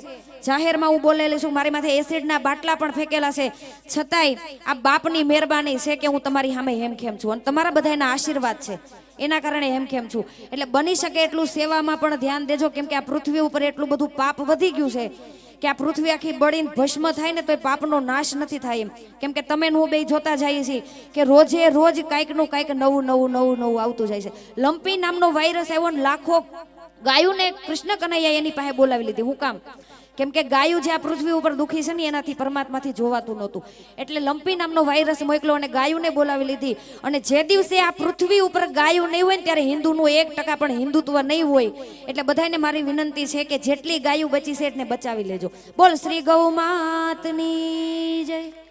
જાહેરમાં હું બોલેલી છું, મારી માથે એસિડના બાટલા પણ ફેંકેલા છે. છતાંય આ બાપની મહેરબાની છે કે હું તમારી સામે હેમખેમ છું અને તમારા બધાના આશીર્વાદ છે એના કારણે હેમખેમ છું. એટલે બની શકે એટલું સેવામાં પણ ધ્યાન દેજો, કેમ કે આ પૃથ્વી ઉપર એટલું બધું પાપ વધી ગયું છે કે આ પૃથ્વી આખી બળીને ભસ્મ થાય ને તો એ પાપનો નાશ નથી થાય એમ. કેમ કે તમે હું બે જોતા જઈએ છીએ કે રોજે રોજ કાંઈકનું કાંઈક નવું નવું નવું નવું આવતું જાય છે. લંપી નામનો વાયરસ આવ્યો ને લાખો ગાયોને કૃષ્ણ કનૈયા એની પાસે બોલાવી લીધી. હું કામ? કેમ કે ગાયું જે આ પૃથ્વી ઉપર દુખી છે ને એનાથી પરમાત્માથી જોવાતું નહોતું, એટલે લંપી નામનો વાયરસ મોકલો અને ગાયુંને બોલાવી લીધી. અને જે દિવસે આ પૃથ્વી ઉપર ગાયું નહીં હોય ને ત્યારે હિન્દુનું 1% પણ હિન્દુત્વ નહીં હોય. એટલે બધાને મારી વિનંતી છે કે જેટલી ગાયું બચી છે એટલે બચાવી લેજો. બોલ શ્રી ગૌ માતની જય.